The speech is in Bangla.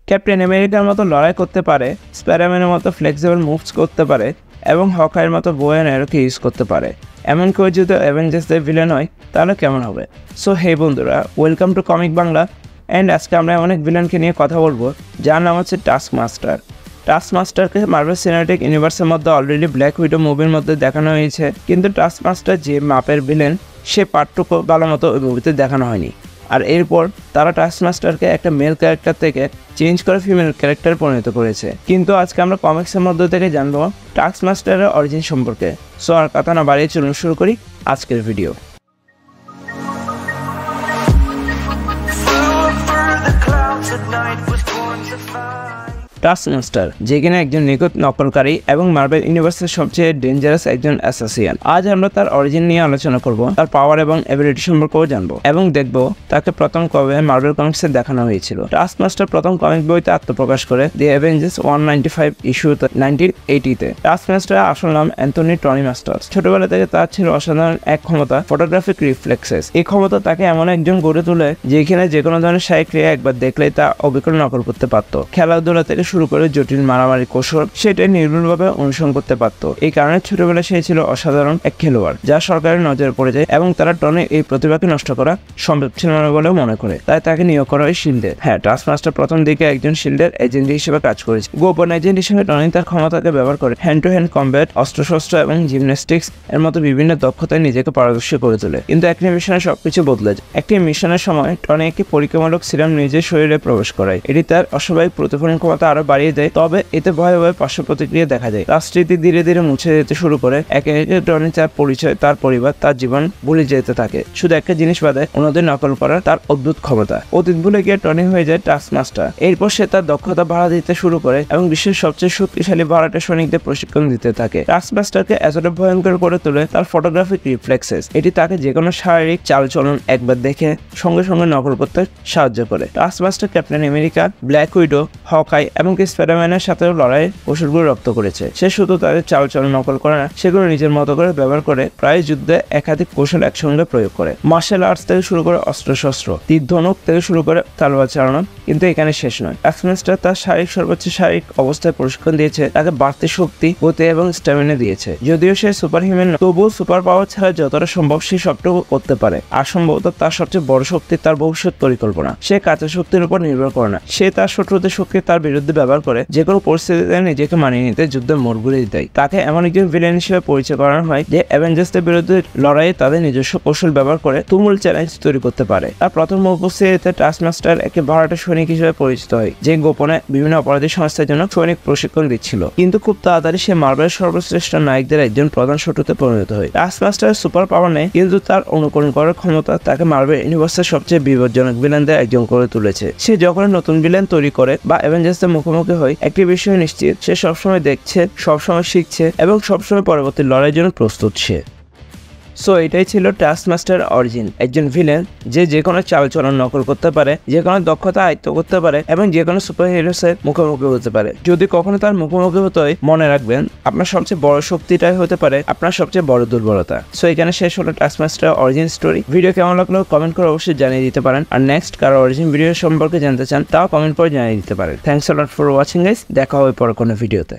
ক্যাপ্টেন আমেরিকার মতো লড়াই করতে পারে, স্পাইডারম্যানের মতো ফ্লেক্সিবল মুভস করতে পারে এবং হকাইয়ের মতো বো অ্যান্ড অ্যারোকে ইউজ করতে পারে। এমন কেউ যদি অ্যাভেঞ্জার্সদের ভিলেন হয় তাহলে কেমন হবে? সো হে বন্ধুরা, welcome to comic Bangla. And আজকে আমরা অনেক ভিলেনকে নিয়ে কথা বলবো যার নাম হচ্ছে টাস্ক মাস্টার। টাস্ক মাস্টারকে মার্ভেল সিনেম্যাটিক ইউনিভার্সের মধ্যে অলরেডি ব্ল্যাক উইডো মুভির মধ্যে দেখানো হয়েছে, কিন্তু টাস্ক মাস্টার যে মাপের ভিলেন সে পার্টটুকু ভালো মতো ওই মুভিতে দেখানো হয়নি। আর এরপর তারা টাস্ক মাস্টারকে একটা মেল ক্যারেক্টার থেকে চেঞ্জ করে ফিমেল ক্যারেক্টারে পরিণত করেছে। কিন্তু আজকে আমরা কমিক্সের মধ্য থেকে জানবো টাস্ক মাস্টারের অরিজিন সম্পর্কে। সো আর কথা না বাড়িয়ে চলুন শুরু করি আজকের ভিডিও। টাস্ক মাস্টার যে কিনা একজন নিখুঁত নকলকারী এবং মার্ভেল ইউনিভার্সের সবচেয়ে ডেঞ্জারাস একজন অ্যাসাসিন। আজ আমরা তার অরিজিন নিয়ে আলোচনা করব, তার পাওয়ার এবং এবিলিটি সম্পর্কেও জানবো এবং দেখব তাকে প্রথম কবে মার্ভেল কমিক্সে দেখানো হয়েছিল। টাস্ক মাস্টার প্রথম কমিক বইতে আত্মপ্রকাশ করে দি অ্যাভেঞ্জার্স 195 ইস্যু 1980-তে। টাস্ক মাস্টারের আসল নাম অ্যান্থনি টনি মাস্টার্স। ছোটবেলা থেকে তার ছিল অসাধারণ এক ক্ষমতা, ফটোগ্রাফিক রিফ্লেক্সেস। এই ক্ষমতা তাকে এমন একজন গড়ে তোলে যেখানে যে কোনো ধরনের শারীরিক ক্রিয়া একবার দেখলেই তা অবিকল নকল করতে পারত। খেলাধুলা থেকে শুরু করে জটিল মারামারি কৌশল সেটাই নির্ভুলভাবে অনুসরণ করতে পারত। এই কারণে ছোটবেলায় সে ছিল অসাধারণ এক খেলোয়াড়, যা সরকারের নজরে পড়ে যায় এবং তারা টনির এই প্রতিভাকে নষ্ট করা সম্ভব ছিল না বলেও মনে করে। তাই তাকে নিয়োগ করা হয় শিল্ডে। হ্যাঁ, টাস্ক মাস্টার প্রথম দিকে একজন শিল্ডের এজেন্ট হিসেবে কাজ করেছে। গোপন এজেন্ট হিসেবে টনি তার ক্ষমতাকে ব্যবহার করে হ্যান্ড টু হ্যান্ড কমব্যাট, অস্ত্রশস্ত্র এবং জিমন্যাস্টিক্স এর মতো বিভিন্ন দক্ষতায় নিজেকে পারদর্শী করে তোলে। কিন্তু একটি মিশনে সবকিছু বদলে যায়। একটি মিশনের সময় টনি একটি পরীক্ষামূলক সিরাম নিজের শরীরে প্রবেশ করায়। এটি তার অস্বাভাবিক প্রতিফলন ক্ষমতা আরো বাড়িয়ে দেয়, তবে এতে ভয়ে ভয়ে পার্শ্ব প্রতিক্রিয়া দেখা যায়। তার স্মৃতি ধীরে ধীরে মুছে যেতে শুরু করে। একে একে টনি তার পরিচয়, তার পরিবার, তার জীবন ভুলে যেতে থাকে। শুধু একটা জিনিস বাদে, অন্যদের নকল করার তার অদ্ভুত ক্ষমতা। অতীত ভুলে গিয়ে টনি হয়ে যায় টাস্ক মাস্টার। এরপর সে তার দক্ষতা বাড়া দিতে শুরু করে এবং বিশ্বের সবচেয়ে শক্তিশালী ভাড়াটে সৈনিকদের প্রশিক্ষণ দিতে থাকে। টাস্ক মাস্টারকে এতটা ভয়ঙ্কর করে তোলে তার ফটোগ্রাফিক রিফ্লেক্সেস। এটি তাকে যে কোনো শারীরিক চালচলন একবার দেখে সঙ্গে সঙ্গে নকল করতে সাহায্য করে। Taskmaster Captain America, Black Widow, Hawkeye এবং স্পাইডারম্যানের সাথেও লড়াই কৌশলগুলো রপ্ত করেছে। সে শুধু তাদের চালচলন নকল করে না, সেগুলো নিজের মতো করে ব্যবহার করে প্রায় যুদ্ধে একাধিক কৌশল একসঙ্গে প্রয়োগ করে। মার্শাল আর্টস থেকে শুরু করে অস্ত্রশস্ত্র, তীর ধনুক থেকে শুরু করে তলোয়ার চালানো। কিন্তু এখানে শেষ নয়। টাস্ক মাস্টার তার সর্বোচ্চ শারীরিক অবস্থায় প্রশিক্ষণ দিয়েছে, তাকে বাড়তি শক্তি, গতি এবং স্ট্যামিনা দিয়েছে। যদিও সে সুপার হিউম্যান, তবুও সুপার পাওয়ার ছাড়া যতটা সম্ভব সে সবটুকু করতে পারে। আর সম্ভবত তার সবচেয়ে বড় শক্তি তার ভবিষ্যৎ পরিকল্পনা। সে কাঁচা শক্তির উপর নির্ভর করে না, সে তার শত্রুদের শক্তি তার বিরুদ্ধে ব্যবহার করে যে কোনো পরিস্থিতিতে নিজেকে মানিয়ে নিতে যুদ্ধের মোড় ঘুরিয়ে দেয়। তাকে এমন একজন ভিলেন হিসেবে পরিচয় করানো হয় যে অ্যাভেঞ্জার্সদের বিরুদ্ধে লড়াইয়ে তাদের নিজস্ব কৌশল ব্যবহার করে তুমুল চ্যালেঞ্জ তৈরি করতে পারে। তার প্রথম উপস্থিতিতে টাস্ক মাস্টার একটি ভাড়াটে সৈনিক হিসেবে পরিচিত হয়, যে গোপনে বিভিন্ন অপরাধী সংস্থার জন্য সৈনিক প্রশিক্ষণ দিচ্ছিল। কিন্তু খুব তাড়াতাড়ি সে মার্ভেলের সর্বশ্রেষ্ঠ নায়কদের একজন প্রধান শত্রুতে পরিণত হয়। টাস্ক মাস্টারের সুপার পাওয়ার নেই, কিন্তু তার অনুকরণ করার ক্ষমতা তাকে মার্ভেল ইউনিভার্সের সবচেয়ে বিপজ্জনক ভিলেনদের একজন করে তুলেছে। সে যখন নতুন ভিলেন তৈরি করে বা অ্যাভেঞ্জার্সদের মুখোমুখি হয়, একটি বিষয় নিশ্চিত, সে সবসময় দেখছে, সবসময় শিখছে এবং সবসময় পরবর্তী লড়াইয়ের জন্য প্রস্তুত সে। সো এটাই ছিল টাস্ক মাস্টার অরিজিন। একজন ভিলেন যে কোনো চালচলন নকল করতে পারে, যে কোনো দক্ষতা আয়ত্ত করতে পারে এবং যে কোনো সুপার হিরোসের মুখোমুখি হতে পারে। যদি কখনো তার মুখোমুখি হতে হয়, মনে রাখবেন আপনার সবচেয়ে বড় শক্তিটাই হতে পারে আপনার সবচেয়ে বড় দুর্বলতা। সো এখানে শেষ হলো task master origin story. Video কেমন লাগলো কমেন্ট করে অবশ্যই জানিয়ে দিতে পারেন। আর নেক্সট কারো অরিজিন ভিডিও সম্পর্কে জানতে চান, তাও কমেন্ট করে জানিয়ে দিতে পারেন। Thanks a lot for watching guys. দেখা হবে পরে কোনো ভিডিওতে।